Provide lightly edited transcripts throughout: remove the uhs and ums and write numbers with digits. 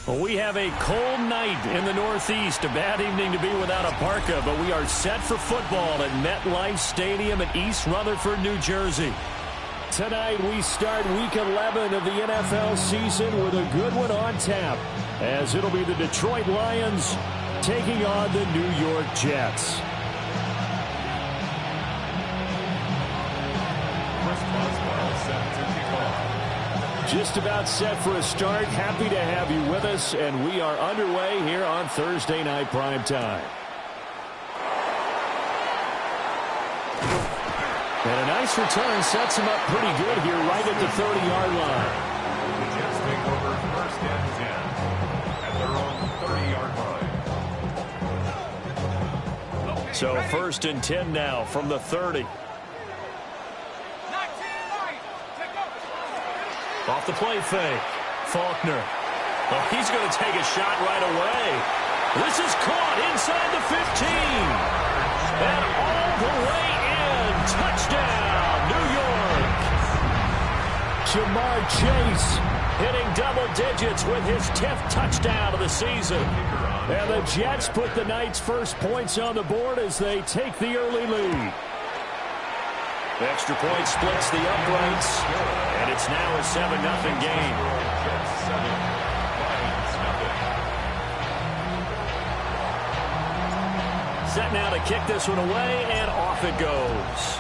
Well, we have a cold night in the Northeast. A bad evening to be without a parka, but we are set for football at MetLife Stadium in East Rutherford, New Jersey. Tonight we start Week 11 of the NFL season with a good one on tap, as it'll be the Detroit Lions taking on the New York Jets. Just about set for a start. Happy to have you with us, and we are underway here on Thursday Night Primetime. And a nice return sets him up pretty good here right at the 30-yard line. The Jets take over first and 10 at their own 30-yard line. So first and 10 now from the 30. Off the play fake. Faulkner. Oh, he's going to take a shot right away. This is caught inside the 15. And all the way in. Touchdown, New York. Jamar Chase hitting double digits with his 10th touchdown of the season. And the Jets put the night's first points on the board as they take the early lead. The extra point splits the uprights, and it's now a 7-0 game. Set now to kick this one away, and off it goes.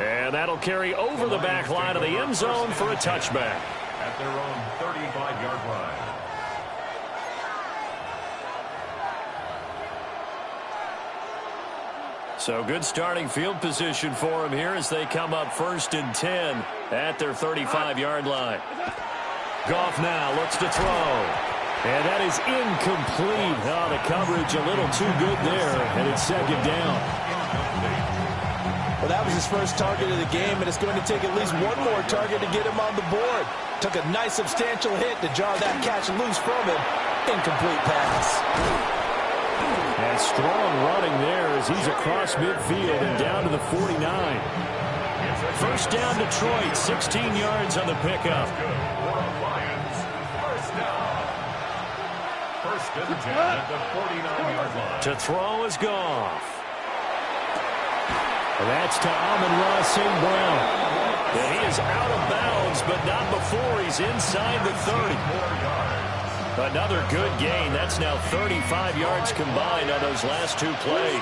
And that'll carry over the back line of the end zone for a touchback. At their own 35-yard line. So good starting field position for them here as they come up first and 10 at their 35-yard line. Goff now looks to throw. And that is incomplete. Oh, the coverage a little too good there, and it's second down. Well, that was his first target of the game, and it's going to take at least one more target to get him on the board. Took a nice substantial hit to jar that catch loose from him. Incomplete pass. And strong running there as he's across midfield and down to the 49. First down Detroit, 16 yards on the pickup. First and 10 at the 49-yard line. To throw is Goff. That's to Amon-Ra St. Brown. And he is out of bounds, but not before he's inside the 30. Another good gain. That's now 35 yards combined on those last two plays.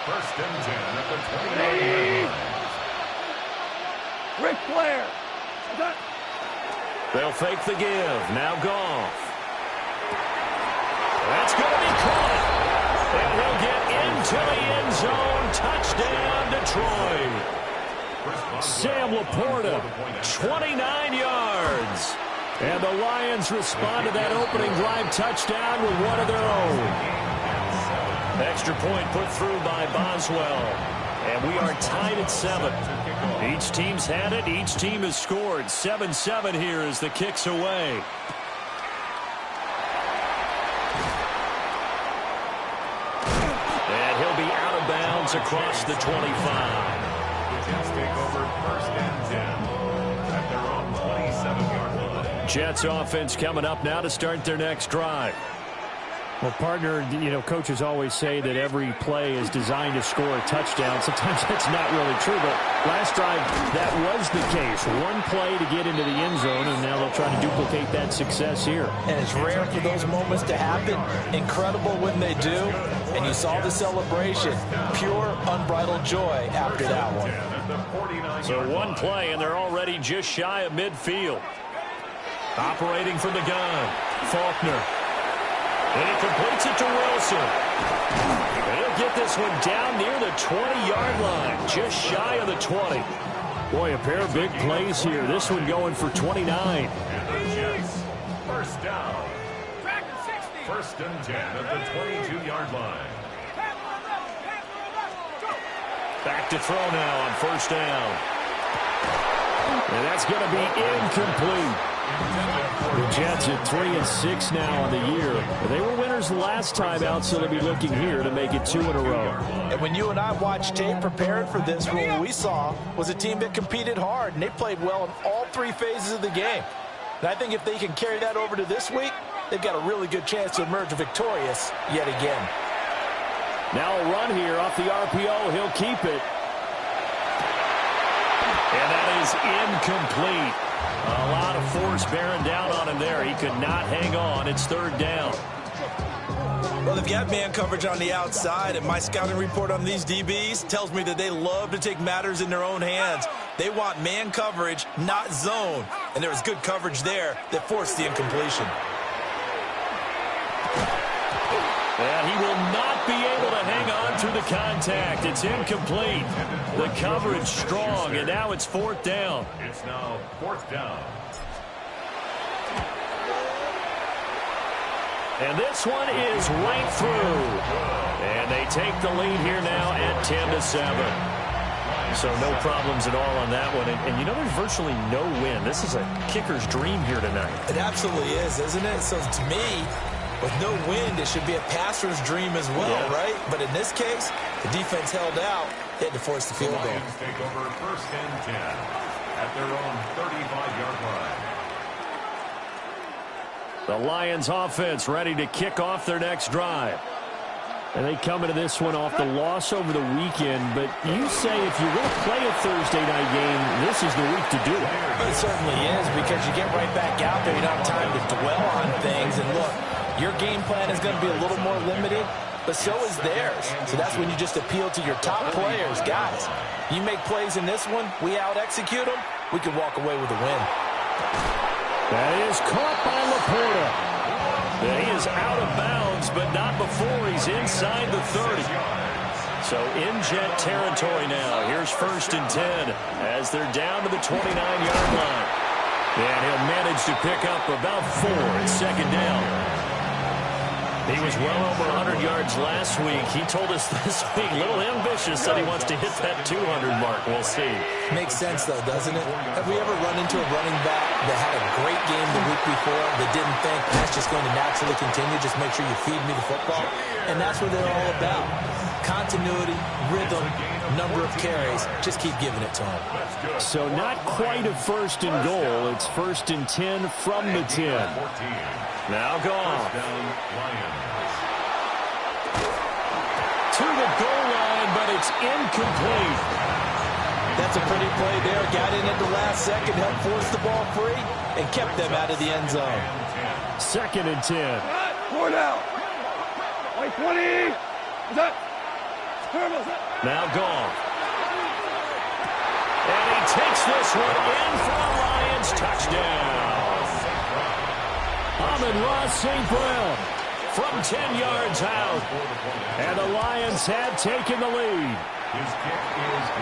First and 10 at the 29-yard line. Ric Flair. They'll fake the give. Now Goff. That's going to be caught. And he'll get into the end zone. Touchdown, Detroit. Sam Laporta, 29 yards. And the Lions respond to that opening drive touchdown with one of their own. Extra point put through by Boswell. And we are tied at 7. Each team's had it. Each team has scored. 7-7 here as the kick's away. And he'll be out of bounds across the 25. The Jets take over first and 10 at their own 27-yard line. Jets offense coming up now to start their next drive. Well, partner, coaches always say that every play is designed to score a touchdown. Sometimes that's not really true, but last drive, that was the case. One play to get into the end zone, and now they'll try to duplicate that success here. And it's rare for those moments to happen. Incredible when they do. And you saw the celebration. Pure, unbridled joy after that one. So one play, and they're already just shy of midfield. Operating from the gun, Faulkner. And he completes it to Wilson. And he'll get this one down near the 20-yard line, just shy of the 20. Boy, a pair of big plays here. This one going for 29. First down. First and 10 at the 22-yard line. Back to throw now on first down. And that's going to be incomplete. The Jets at 3-6 now on the year. They were winners last time out, so they'll be looking here to make it 2 in a row. And when you and I watched tape preparing for this, what we saw was a team that competed hard, and they played well in all 3 phases of the game. And I think if they can carry that over to this week, they've got a really good chance to emerge victorious yet again. Now a run here off the RPO. He'll keep it. And that is incomplete. A lot of force bearing down on him there. He could not hang on. It's 3rd down. Well, they've got man coverage on the outside, and my scouting report on these DBs tells me that they love to take matters in their own hands. They want man coverage, not zone. And there was good coverage there that forced the incompletion. And he will not be able to hang on through the contact. It's incomplete. The coverage strong, and now it's 4th down. It's now 4th down. And this one is right through. And they take the lead here now at 10-7. So no problems at all on that one. And you know, there's virtually no win. This is a kicker's dream here tonight. It absolutely is, isn't it? So to me, with no wind, it should be a passer's dream as well, right? But in this case, the defense held out. They had to force the field goal. Lions take over 1st and 10 at their own 35-yard line. The Lions offense ready to kick off their next drive. And they come into this one off the loss over the weekend. But you say if you're going to play a Thursday night game, this is the week to do it. It certainly is, because you get right back out there. You don't have time to dwell on things. And look, your game plan is going to be a little more limited, but so is theirs. So that's when you just appeal to your top players. Guys, you make plays in this one, we out-execute them, we can walk away with a win. That is caught by Laporta. And he is out of bounds, but not before he's inside the 30. So in Jet territory now. Here's 1st and 10 as they're down to the 29-yard line. And he'll manage to pick up about 4 at 2nd down. He was well over 100 yards last week. He told us this week, a little ambitious, that he wants to hit that 200 mark. We'll see. Makes sense, though, doesn't it? Have we ever run into a running back that had a great game the week before that didn't think that's just going to naturally continue? Just make sure you feed me the football. And that's what they're all about. Continuity, rhythm, number of carries. Just keep giving it to him. So not quite a 1st and goal. It's 1st and 10 from the 10. Now gone. To the goal line, but it's incomplete. That's a pretty play there. Got in at the last second, helped force the ball free, and kept them out of the end zone. 2nd and 10. 4 down. Like 20. Now gone. And he takes this one in for the Lions. Touchdown. Amon-Ra St. Brown from 10 yards out. And the Lions have taken the lead.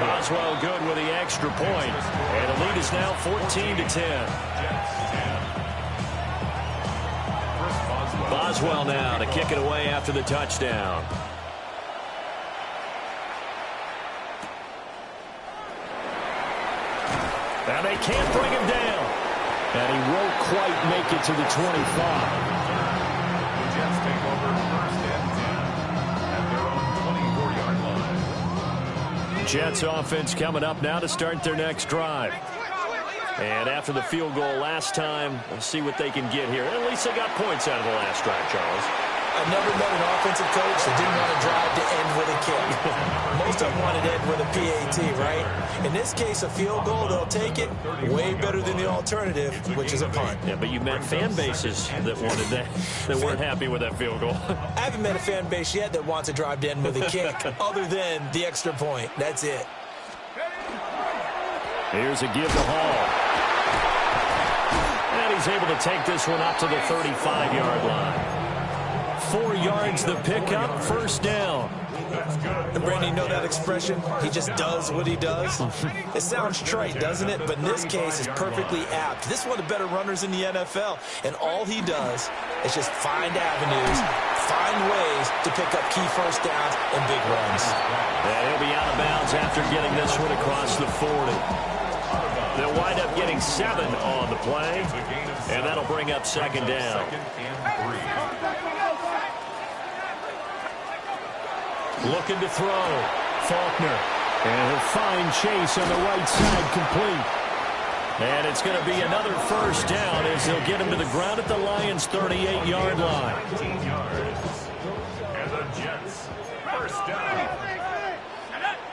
Boswell good with the extra point. And the lead is now 14-10. Boswell now to kick it away after the touchdown. And they can't bring him down. And he won't quite make it to the 25. The Jets take over 1st and 10 at their own 24-yard line. Jets offense coming up now to start their next drive. And after the field goal last time, we'll see what they can get here. At least they got points out of the last drive, Charles. I've never met an offensive coach that didn't want to drive to end with a kick. Most of them wanted to end with a PAT, right? In this case, a field goal, they'll take it. Way better than the alternative, which is a punt. Yeah, but you met fan bases that wanted that, that weren't happy with that field goal. I haven't met a fan base yet that wants to drive to end with a kick, other than the extra point. That's it. Here's a give to Hall. And he's able to take this one up to the 35-yard line. 4 yards the pickup, 1st down. And Brandon, you know that expression? He just does what he does. It sounds trite, doesn't it? But in this case, it's perfectly apt. This is one of the better runners in the NFL. And all he does is just find avenues, find ways to pick up key 1st downs and big runs. And he'll be out of bounds after getting this one across the 40. They'll wind up getting 7 on the play, and that'll bring up second down. Looking to throw. Faulkner. And he'll find Chase on the right side, complete. And it's going to be another first down as they'll get him to the ground at the Lions' 38-yard line. 19 yards. And the Jets, first down.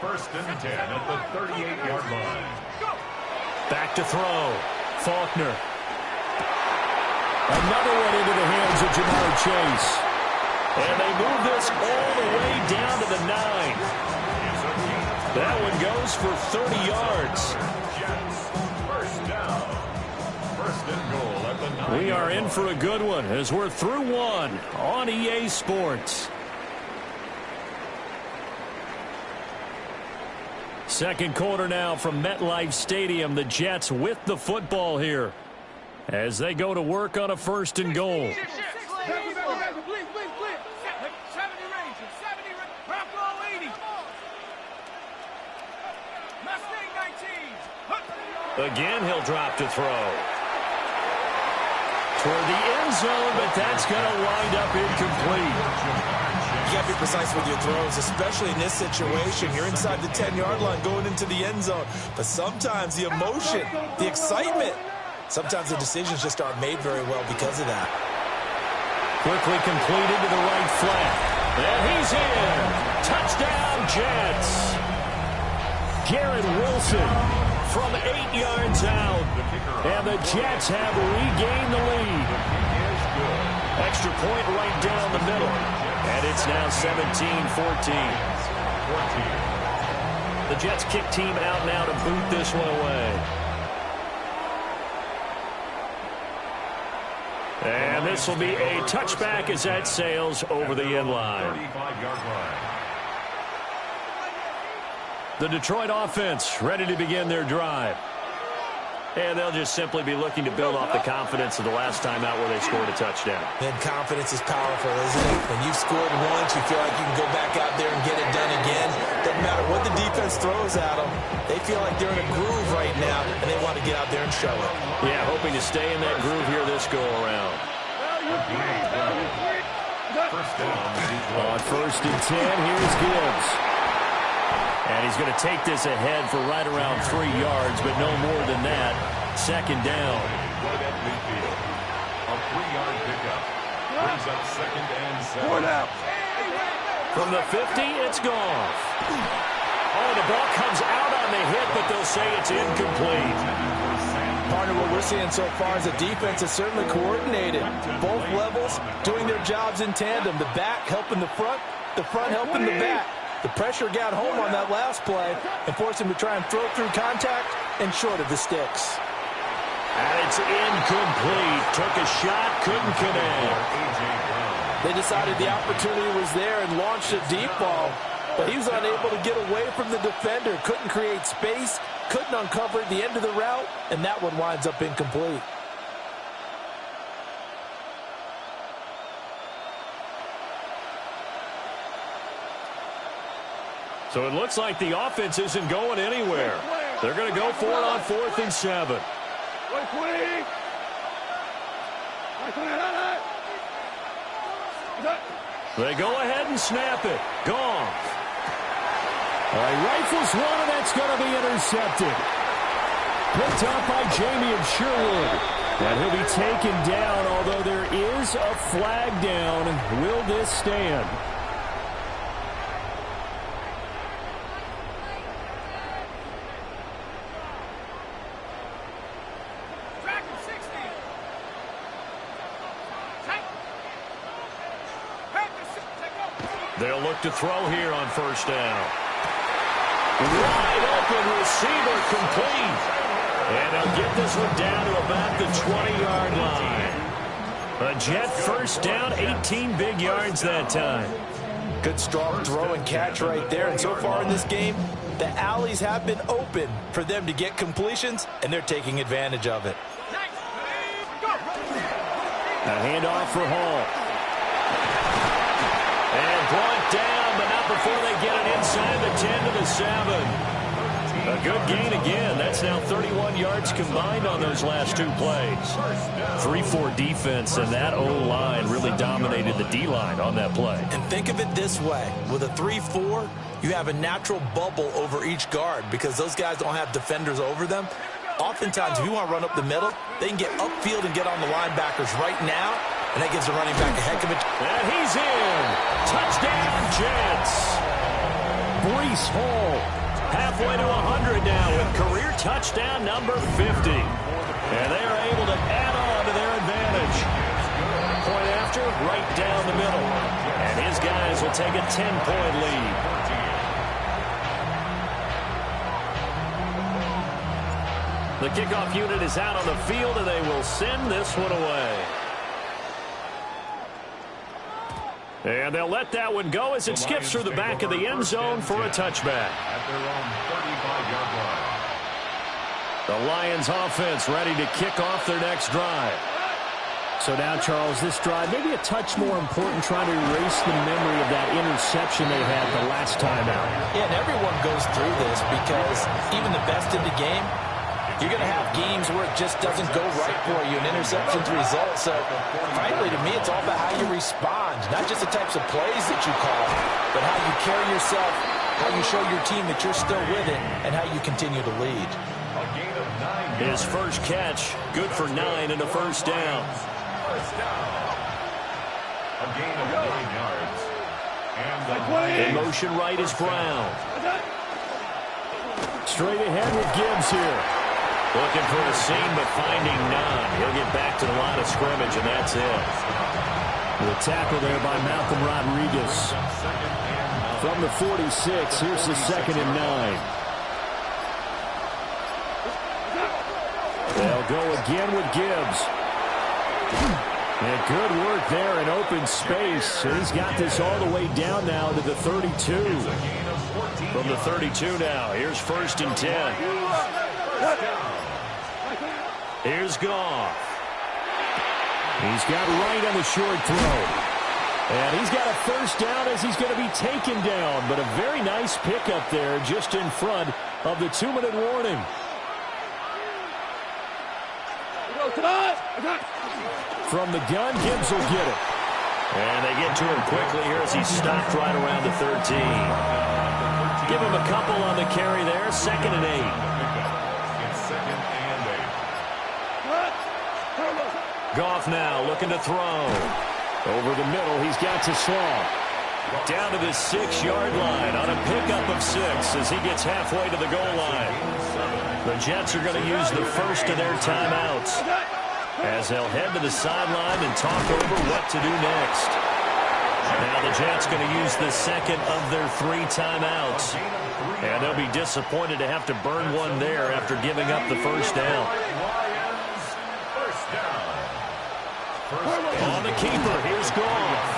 First and 10 at the 38-yard line. Back to throw. Faulkner. Another one into the hands of Jamar Chase. And they move this all the way down to the 9. That one goes for 30 yards. First down. First and goal at the 9. We are in for a good one as we're through one on EA Sports. Second quarter now from MetLife Stadium. The Jets with the football here as they go to work on a first and goal. Again, he'll drop to throw. Toward the end zone, but that's going to wind up incomplete. You got to be precise with your throws, especially in this situation. You're inside the 10-yard line going into the end zone. But sometimes the emotion, the excitement, sometimes the decisions just aren't made very well because of that. Quickly completed to the right flat. And he's in. Touchdown, Jets. Garrett Wilson from 8 yards out. And the Jets have regained the lead. Extra point right down the middle. And it's now 17-14. The Jets kick team out now to boot this one away. And this will be a touchback as that sails over the end line. 35-yard line. The Detroit offense ready to begin their drive. And they'll just simply be looking to build off the confidence of the last time out where they scored a touchdown. And confidence is powerful, isn't it? When you've scored once, you feel like you can go back out there and get it done again. Doesn't matter what the defense throws at them. They feel like they're in a groove right now, and they want to get out there and show it. Yeah, hoping to stay in that groove here this go-around. On first and 10, here's Gibbs. And he's going to take this ahead for right around 3 yards, but no more than that. Second down. A 3-yard pickup. Brings up second and 7. From the 50, it's gone. Oh, the ball comes out on the hit, but they'll say it's incomplete. Partner, what we're seeing so far is the defense is certainly coordinated. Both levels doing their jobs in tandem. The back helping the front helping the back. The pressure got home on that last play and forced him to try and throw through contact and short of the sticks. And it's incomplete. Took a shot, couldn't connect. They decided the opportunity was there and launched a deep ball, but he was unable to get away from the defender. Couldn't create space, couldn't uncover the end of the route, and that one winds up incomplete. So it looks like the offense isn't going anywhere. They're going to go for it on 4th and 7. They go ahead and snap it. Gone. Rifles one, and that's going to be intercepted. Picked up by Jamie Sherwood. And he'll be taken down, although there is a flag down. Will this stand? They'll look to throw here on first down. Wide open receiver complete. And they'll get this one down to about the 20-yard line. A Jet first down, 18 big yards that time. Good strong throw and catch right there. And so far in this game, the alleys have been open for them to get completions, and they're taking advantage of it. A handoff for Hall. And brought down, but not before they get it inside the 10 to the 7. A good gain again. That's now 31 yards combined on those last two plays. 3-4 defense, and that O-line really dominated the D-line on that play. And think of it this way. With a 3-4, you have a natural bubble over each guard because those guys don't have defenders over them. Oftentimes, if you want to run up the middle, they can get upfield and get on the linebackers right now, and that gives the running back a heck of a... And he's in. Touchdown, Jets. Breece Hall. Halfway to 100 now with career touchdown number 50. And they are able to add on to their advantage. Point after, right down the middle. And his guys will take a 10-point lead. The kickoff unit is out on the field, and they will send this one away. And they'll let that one go as it skips through the back of the end zone for a touchback. At their own 35-yard line. The Lions offense ready to kick off their next drive. So now, Charles, this drive maybe a touch more important, trying to erase the memory of that interception they had the last time out. Yeah, and everyone goes through this because even the best in the game, you're going to have games where it just doesn't go right for you, and interceptions result. So, frankly, to me, it's all about how you respond, not just the types of plays that you call, but how you carry yourself, how you show your team that you're still with it, and how you continue to lead. A gain of 9 yards. His first catch, good for 9 and a first down. First down. A gain of 9 yards. And the In motion right is Brown. Straight ahead with Gibbs here. Looking for a seam, but finding none. He'll get back to the line of scrimmage, and that's it. The tackle there by Malcolm Rodriguez. From the 46, here's the 2nd and 9. They'll go again with Gibbs. And good work there in open space. He's got this all the way down now to the 32. From the 32 now, here's 1st and 10. Here's Goff. He's got right on the short throw. And he's got a first down as he's going to be taken down. But a very nice pickup there just in front of the 2-minute warning. From the gun, Gibbs will get it. And they get to him quickly here as he's stopped right around the 13. Give him a couple on the carry there. 2nd and 8. Goff now looking to throw. Over the middle, he's got to Slaw. Down to the 6-yard line on a pickup of 6 as he gets halfway to the goal line. The Jets are going to use the first of their timeouts as they'll head to the sideline and talk over what to do next. Now the Jets going to use the 2nd of their 3 timeouts. And they'll be disappointed to have to burn one there after giving up the first down. On the keeper, here's Goff.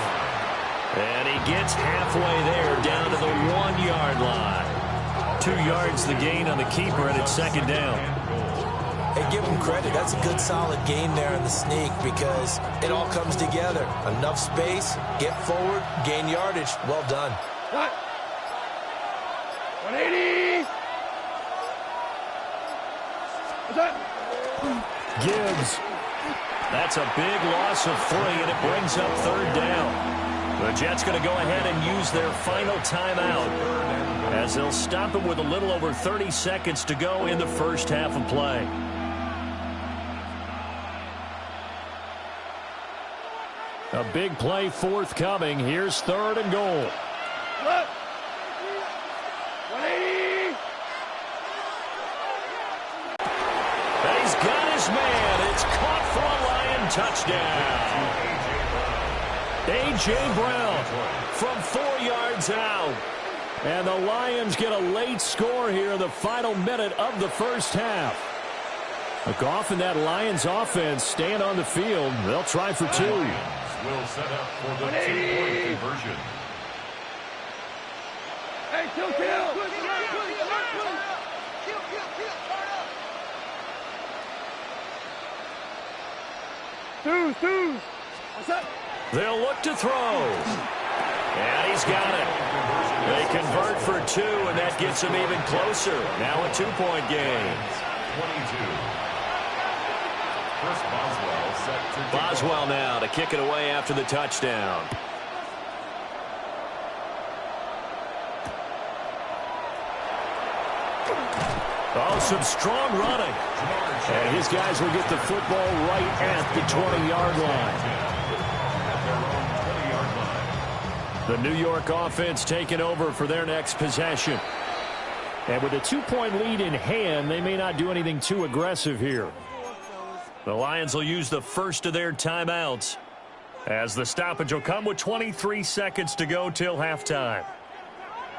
And he gets halfway there down to the 1-yard line. 2 yards the gain on the keeper, and it's 2nd down. Hey, give him credit. That's a good solid gain there in the sneak because it all comes together. Enough space, get forward, gain yardage. Well done. 180. Gibbs. That's a big loss of 3, and it brings up 3rd down. The Jets going to go ahead and use their final timeout as they'll stop him with a little over 30 seconds to go in the first half of play. A big play forthcoming. Here's 3rd and goal. 180. And he's got his man. It's caught for a Lion touchdown. A.J. Brown from 4 yards out. And the Lions get a late score here in the final minute of the first half. Goff and that Lions offense staying on the field. They'll try for 2. Will set up for the 2-point conversion. Hey, kill. Twos. What's up? They'll look to throw. And he's got it. They convert for 2, and that gets them even closer. Now a 2-point game. 22. First Boswell set to Boswell now to kick it away after the touchdown. Oh, some strong running. And his guys will get the football right at the 20-yard line. The New York offense taking over for their next possession. And with a 2-point lead in hand, they may not do anything too aggressive here. The Lions will use the first of their timeouts, as the stoppage will come with 23 seconds to go till halftime.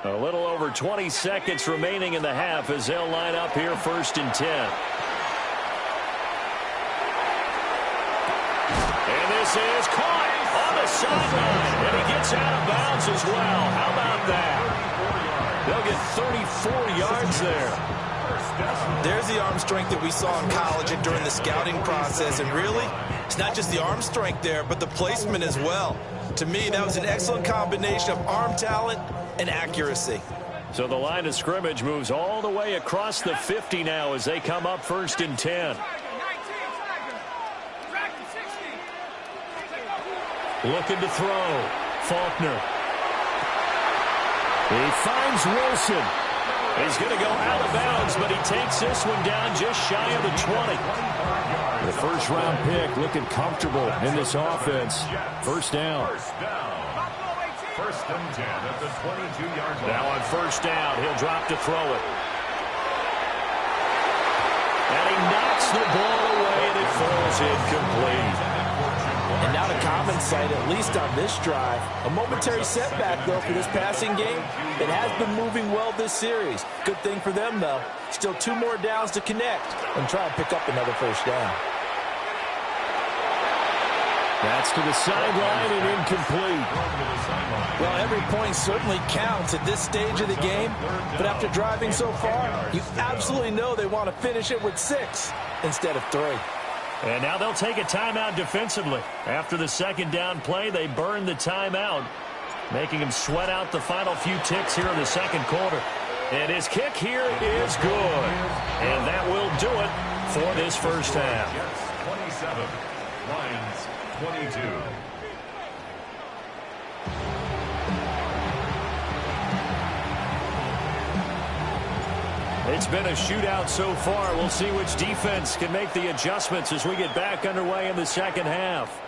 A little over 20 seconds remaining in the half as they'll line up here 1st and 10. And this is caught on the sideline, and he gets out of bounds as well. How about that? They'll get 34 yards there. There's the arm strength that we saw in college and during the scouting process. And really, it's not just the arm strength there, but the placement as well. To me, that was an excellent combination of arm talent and accuracy. So the line of scrimmage moves all the way across the 50 now as they come up 1st and 10. Looking to throw. Faulkner. He finds Wilson. He's going to go out of bounds, but he takes this one down just shy of the 20. The first-round pick looking comfortable in this offense. First down. First and 10 at the 22-yard line. Now on first down, he'll drop to throw it. And he knocks the ball away, and it falls incomplete. And not a common sight, at least on this drive. A momentary setback, though, for this passing game. It has been moving well this series. Good thing for them, though. Still 2 more downs to connect and try and pick up another first down. That's to the sideline and incomplete. Well, every point certainly counts at this stage of the game. But after driving so far, you absolutely know they want to finish it with 6 instead of 3. And now they'll take a timeout defensively. After the second down play, they burn the timeout, making him sweat out the final few ticks here in the second quarter. And his kick here is good. And that will do it for this first half. 27, Lions 22. It's been a shootout so far. We'll see which defense can make the adjustments as we get back underway in the second half.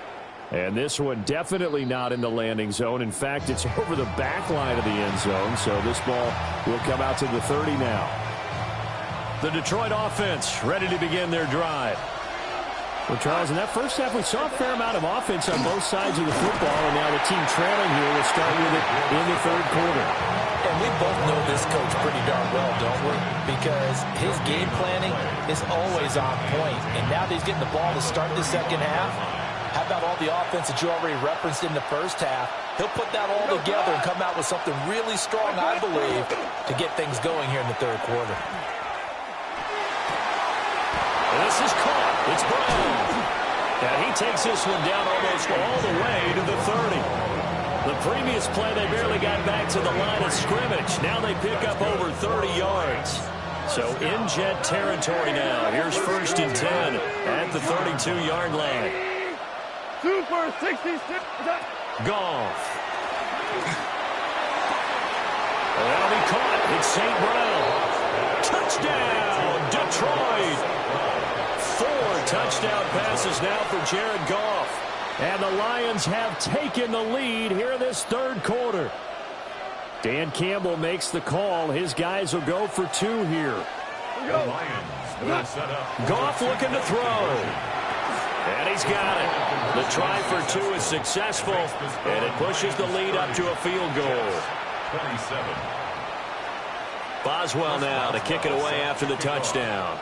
And this one definitely not in the landing zone. In fact, it's over the back line of the end zone, so this ball will come out to the 30 now. The Detroit offense ready to begin their drive. Well, Charles, in that first half, we saw a fair amount of offense on both sides of the football, and now the team trailing here will start with it in the third quarter. And we both know this coach pretty darn well, don't we? Because his game planning is always on point. And now that he's getting the ball to start the second half, how about all the offense that you already referenced in the first half? He'll put that all together and come out with something really strong, I believe, to get things going here in the third quarter. This is caught. It's Brown. And he takes this one down almost all the way to the 30. The previous play, they barely got back to the line of scrimmage. Now they pick up over 30 yards. So in Jet territory now. Here's 1st and 10 at the 32-yard line. Super 66. Goff. That'll be caught. It's St. Brown. Touchdown, Detroit. 4 touchdown passes now for Jared Goff. And the Lions have taken the lead here in this third quarter. Dan Campbell makes the call. His guys will go for 2 here. The Lions will set up. Goff looking to throw. And he's got it. The try for 2 is successful, and it pushes the lead up to a field goal. 27. Boswell now to kick it away after the touchdown.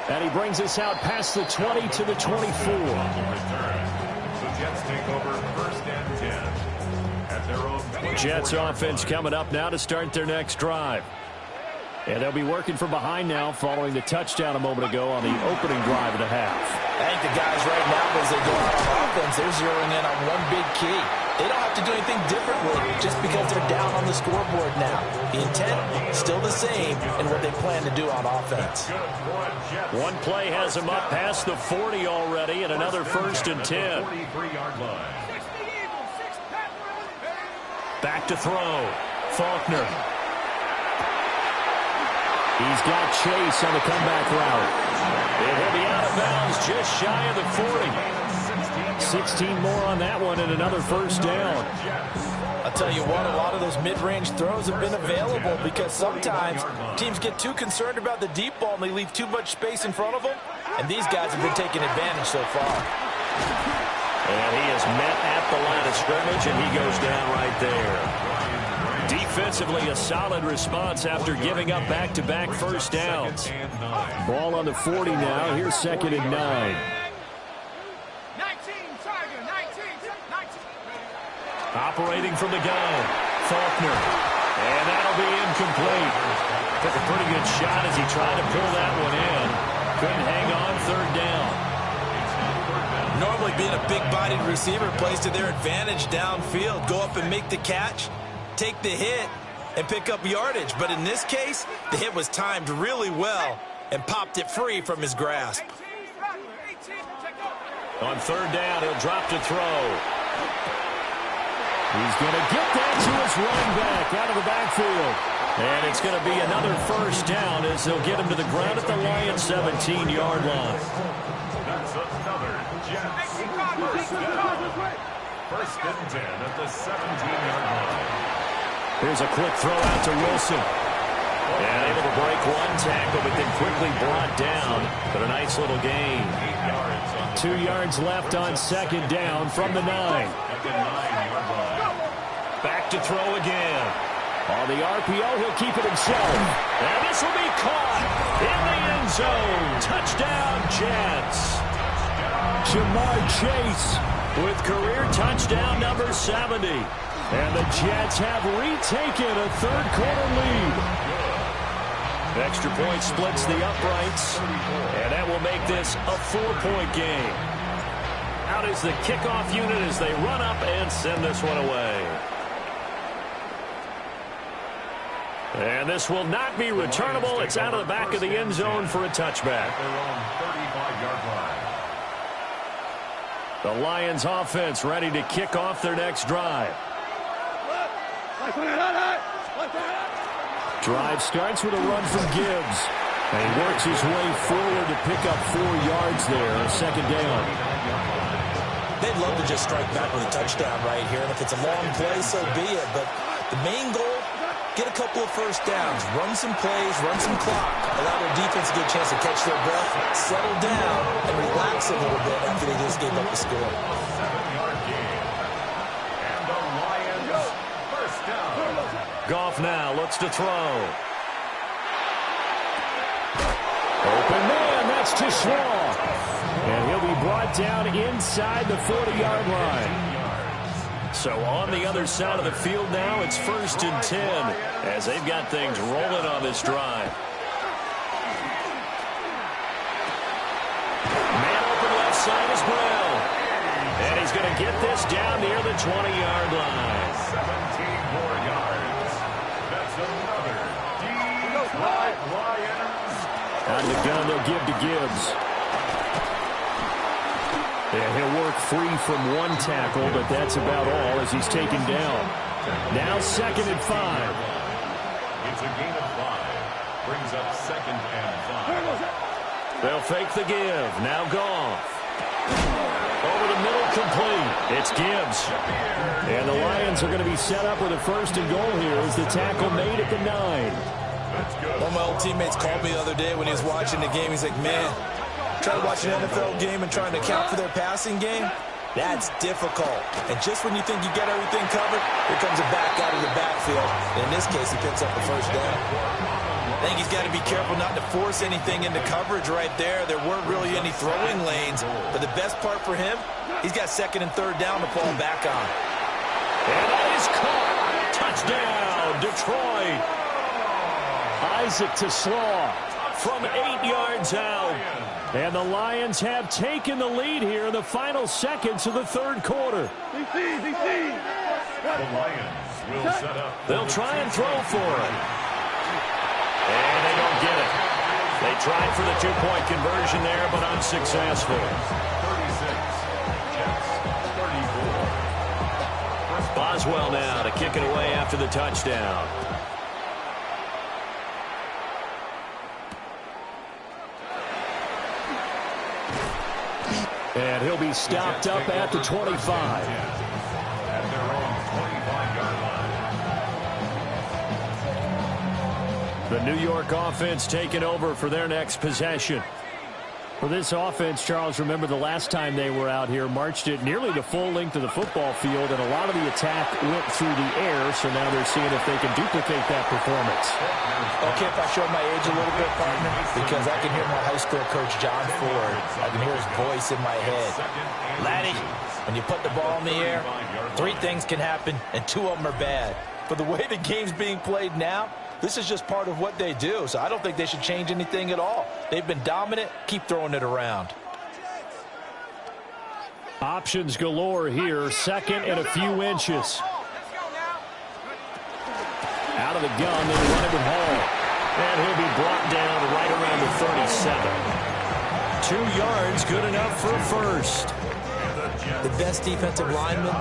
And he brings us out past the 20 to the 24. The Jets take over 1st and 10 at their own 20. Jets offense coming up now to start their next drive. And they'll be working from behind now following the touchdown a moment ago on the opening drive of the half. I think the guys right now, as they go out on offense, they're zeroing in on one big key. They don't have to do anything differently just because they're down on the scoreboard now. The intent, still the same in what they plan to do on offense. One play has them up past the 40 already, and another 1st and 10. Back to throw. Faulkner. He's got Chase on the comeback route. It will be out of bounds just shy of the 40. 16 more on that one and another 1st down. I'll tell you what, a lot of those mid-range throws have been available because sometimes teams get too concerned about the deep ball and they leave too much space in front of them. And these guys have been taking advantage so far. And he is met at the line of scrimmage, and he goes down right there. Defensively, a solid response after giving up back-to-back 1st downs. Ball on the 40 now. Here's 2nd and 9. Operating from the gun, Faulkner. And that'll be incomplete. Took a pretty good shot as he tried to pull that one in. Couldn't hang on, 3rd down. Normally being a big-bodied receiver plays to their advantage downfield. Go up and make the catch, take the hit, and pick up yardage. But in this case, the hit was timed really well and popped it free from his grasp. On 3rd down, he'll drop to throw. He's going to get that to his running back out of the backfield. And it's going to be another 1st down as they'll get him to the ground at the Lions' 17-yard line. That's another Jets. 1st and 10 at the 17-yard line. Here's a quick throw out to Wilson. And able to break one tackle, but then quickly brought down. But a nice little gain. 2 yards left on 2nd down from the 9. Back to throw again. On the RPO, he'll keep it himself. And this will be caught in the end zone. Touchdown, Jets. Jamar Chase with career touchdown number 70. And the Jets have retaken a 3rd quarter lead. Extra point splits the uprights, and that will make this a 4-point game. Out is the kickoff unit as they run up and send this one away. And this will not be returnable. It's out of the back of the end zone for a touchback. The Lions offense ready to kick off their next drive. Drive starts with a run from Gibbs. And he works his way forward to pick up 4 yards there, 2nd down. They'd love to just strike back with a touchdown right here. And if it's a long play, so be it. But the main goal, get a couple of 1st downs, run some plays, run some clock, allow their defense to get a chance to catch their breath, settle down, and relax a little bit after they just gave up the score. 7-yard gain. And the Lions 1st down. Goff now looks to throw. Open man, that's to Shaw. And he'll be brought down inside the 40-yard line. So on the other side of the field now, it's 1st and 10 as they've got things rolling on this drive. Man open left side is Brown. And he's going to get this down near the 20-yard line. 17 more yards. That's another Detroit Lions. Out of the gun, they'll give to Gibbs. And he'll work free from one tackle, but that's about all as he's taken down. Now 2nd and 5. It's a gain of 5. Brings up 2nd and 5. They'll fake the give. Now Goff. Over the middle, complete. It's Gibbs. And the Lions are going to be set up with a 1st and goal here as the tackle made at the 9. One of my old teammates called me the other day when he was watching the game. He's like, man, trying to watch an NFL game and trying to account for their passing game, that's difficult. And just when you think you get everything covered, here comes a back out of the backfield. And in this case, he picks up the 1st down. I think he's got to be careful not to force anything into coverage right there. There weren't really any throwing lanes. But the best part for him, he's got 2nd and 3rd down to fall back on. And that is caught. Touchdown, Detroit. A Flies it to Slaw from 8 yards out. And the Lions have taken the lead here in the final seconds of the third quarter. The Lions will set up. They'll try and throw for it. And they don't get it. They tried for the two-point conversion there, but unsuccessful. 36. Jets 34. Boswell now to kick it away after the touchdown. And he'll be stopped up at the 25. At their own 25-yard line. The New York offense taking over for their next possession. For this offense, Charles, remember the last time they were out here, marched it nearly the full length of the football field, and a lot of the attack went through the air, so now they're seeing if they can duplicate that performance. Okay, if I show my age a little bit, partner, because I can hear my high school coach, John Ford. I can hear his voice in my head. Laddie, when you put the ball in the air, 3 things can happen, and 2 of them are bad. For the way the game's being played now, this is just part of what they do, so I don't think they should change anything at all. They've been dominant. Keep throwing it around. Options galore here. Second and a few inches. Out of the gun, they run it with Hall. And he'll be brought down right around the 37. 2 yards, good enough for a first. The best defensive linemen,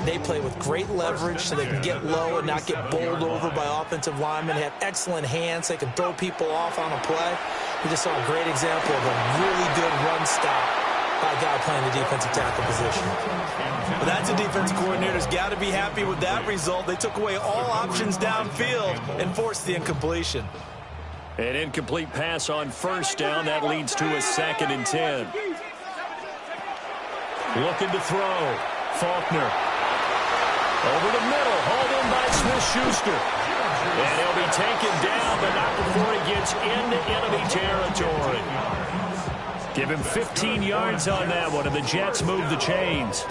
they play with great leverage so they can get low and not get bowled over by offensive linemen. They have excellent hands. They can throw people off on a play. We just saw a great example of a really good run stop by a guy playing the defensive tackle position. But that's a defensive coordinator's got to be happy with that result. They took away all options downfield and forced the incompletion. An incomplete pass on first down. That leads to a 2nd and 10. Looking to throw. Faulkner. Over the middle, hauled in by Smith-Schuster. And he'll be taken down, but not before he gets into enemy territory. Give him 15 yards on that one, and the Jets move the chains.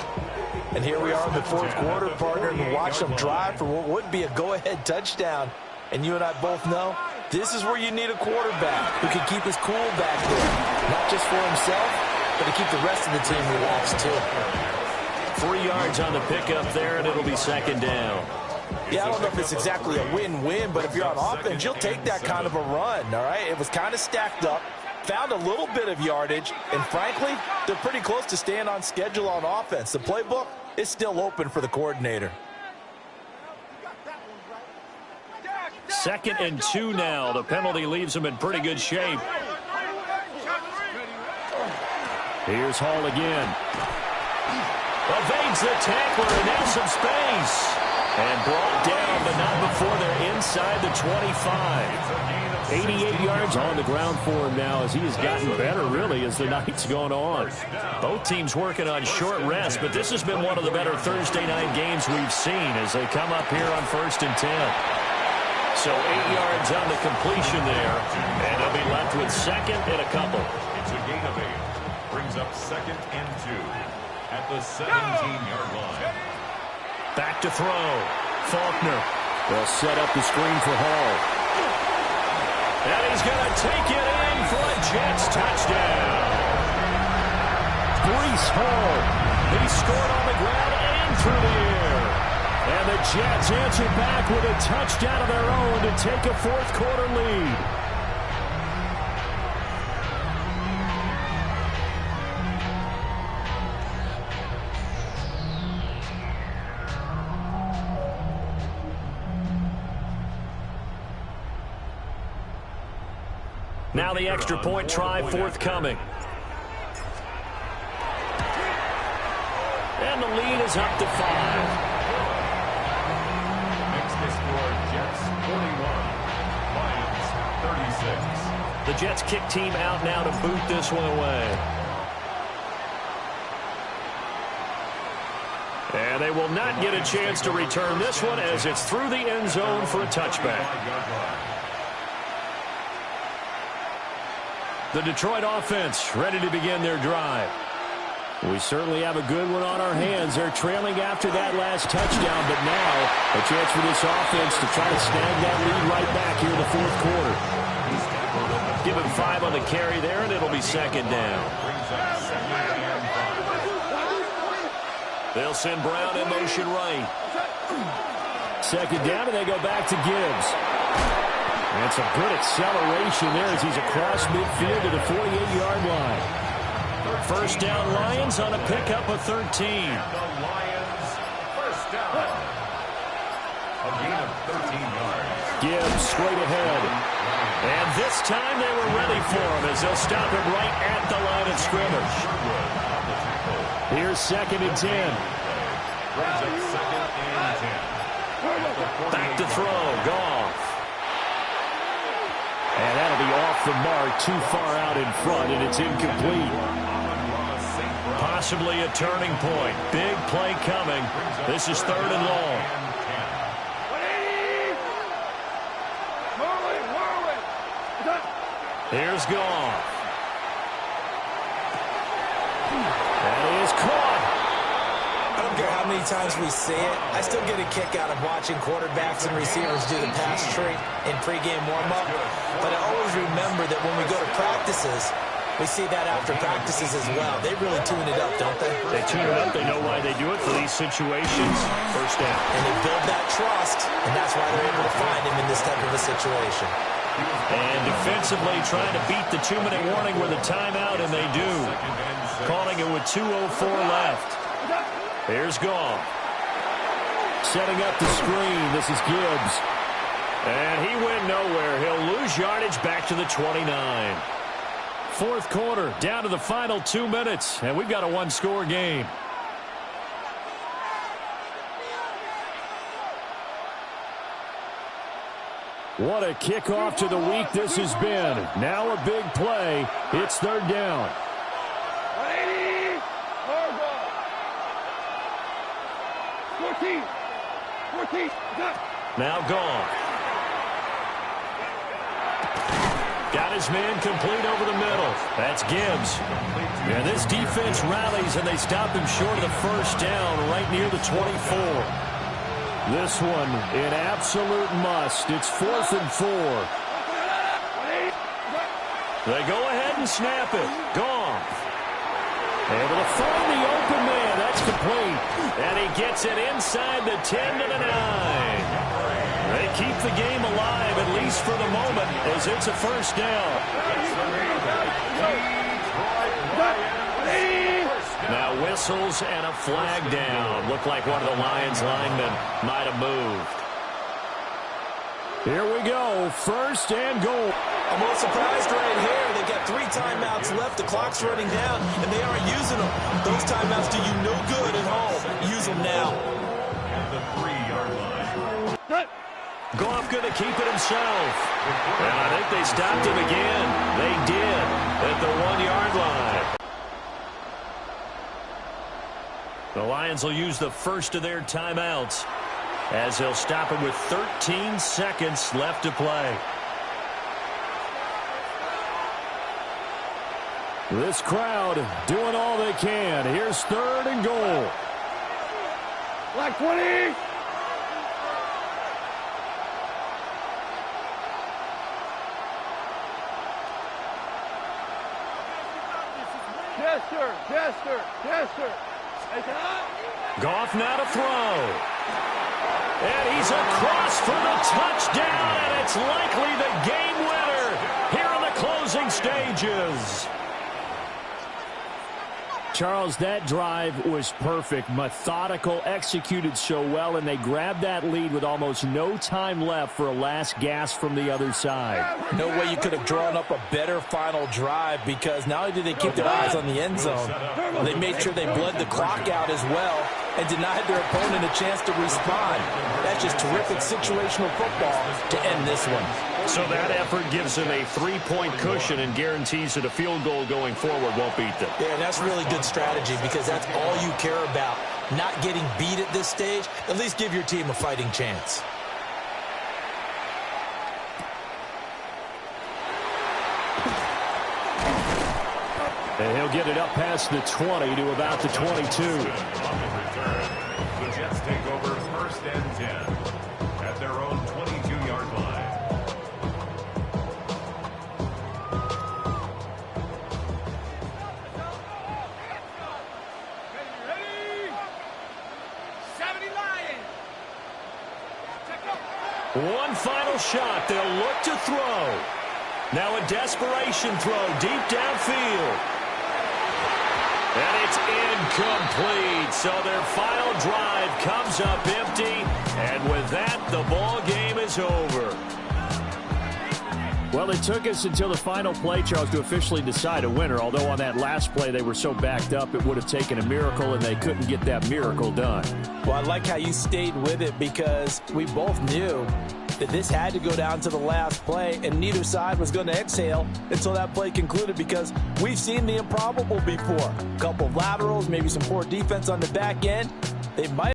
And here we are in the 4th quarter, partner, and watch them drive for what would be a go-ahead touchdown. And you and I both know this is where you need a quarterback who can keep his cool back there. Not just for himself, but to keep the rest of the team relaxed, too. 3 yards on the pickup there, and it'll be 2nd down. Yeah, I don't know if it's exactly a win-win, but if you're on offense, you'll take that kind of a run, all right? It was kind of stacked up, found a little bit of yardage, and frankly, they're pretty close to staying on schedule on offense. The playbook is still open for the coordinator. 2nd and 2 now. The penalty leaves them in pretty good shape. Here's Hall again. Evades the tackler, and now some space. And brought down, but not before they're inside the 25. 88 yards on the ground for him now as he has gotten better, really, as the night's gone on. Both teams working on short rest, but this has been one of the better Thursday night games we've seen as they come up here on 1st and 10. So 8 yards on the completion there, and they'll be left with 2nd and a couple. It's a gain of 8. Brings up 2nd and 2 at the 17-yard line. Back to throw. Faulkner. They'll set up the screen for Hall. And he's going to take it in for a Jets touchdown. Breece Hall. He scored on the ground and through the air. And the Jets answer back with a touchdown of their own to take a 4th quarter lead. Now the extra point try forthcoming. And the lead is up to 5. Next they score Jets 41, Lions 36. The Jets kick team out now to boot this one away. And they will not get a chance to return this one as it's through the end zone for a touchback. The Detroit offense ready to begin their drive. We certainly have a good one on our hands. They're trailing after that last touchdown, but now a chance for this offense to try to snag that lead right back here in the fourth quarter. Give him 5 on the carry there, and it'll be second down. They'll send Brown in motion right. Second down, and they go back to Gibbs. And some good acceleration there as he's across midfield to the 48-yard line. First down, Lions on a pickup of 13. And the Lions, first down. A gain of 13 yards. Gibbs straight ahead. And this time they were ready for him as they'll stop him right at the line of scrimmage. Here's second and 10. Brings up second and 10. Back to throw, Goff. And that'll be off the mark, too far out in front, and it's incomplete. Possibly a turning point. Big play coming. This is third and long. Here's Goff. That is caught. I don't care how many times we see it. I still get a kick out of watching quarterbacks and receivers do the pass tree in pregame warm-up. But I always remember that when we go to practices, we see that after practices as well. They really tune it up, don't they? They tune it up. They know why they do it for these situations. First down. And they build that trust, and that's why they're able to find him in this type of a situation. And defensively trying to beat the 2-minute warning with a timeout, and they do. Calling it with 2:04 left. Here's Goff. Setting up the screen. This is Gibbs. And he went nowhere. He'll lose yardage back to the 29. Fourth quarter, down to the final 2 minutes, and we've got a one-score game. What a kickoff to the week this has been. Now a big play. It's third down. 14. Now Goff. Got his man complete over the middle. That's Gibbs. And this defense rallies, and they stop him short of the first down right near the 24. This one an absolute must. It's 4th and 4. They go ahead and snap it. Goff. Able to find the open man. That's complete. And he gets it inside the 10 to the 9. They keep the game alive, at least for the moment, as it's a first down. Now whistles and a flag down. Looked like one of the Lions linemen might have moved. Here we go. First and goal. I'm a little surprised right here. They've got 3 timeouts left. The clock's running down, and they aren't using them. Those timeouts do you no good at home. Use them now. At the 3-yard line. Goff going to keep it himself. And I think they stopped him again. They did at the 1-yard line. The Lions will use the first of their timeouts as they'll stop him with 13 seconds left to play. This crowd doing all they can. Here's third and goal. Black 20. Jester. Goff now to throw. And he's across for the touchdown, and it's likely the game winner here in the closing stages. Charles, that drive was perfect, methodical, executed so well, and they grabbed that lead with almost no time left for a last gasp from the other side. No way you could have drawn up a better final drive, because not only did they keep their eyes on the end zone, they made sure they bled the clock out as well and denied their opponent a chance to respond. That's just terrific situational football to end this one. So that effort gives them a 3-point cushion and guarantees that a field goal going forward won't beat them. Yeah, that's really good strategy, because that's all you care about. Not getting beat at this stage. At least give your team a fighting chance. And he'll get it up past the 20 to about the 22. On the return, the Jets take over 1st and 10 at their own 22-yard line. One final shot. They'll look to throw. Now a desperation throw deep downfield. And it's incomplete. So their final drive comes up empty. And with that, the ball game is over. Well, it took us until the final play, Charles, to officially decide a winner. Although on that last play they were so backed up, it would have taken a miracle, and they couldn't get that miracle done. Well, I like how you stayed with it because we both knew that this had to go down to the last play, and neither side was going to exhale until that play concluded because we've seen the improbable before. A couple of laterals, maybe some poor defense on the back end. They might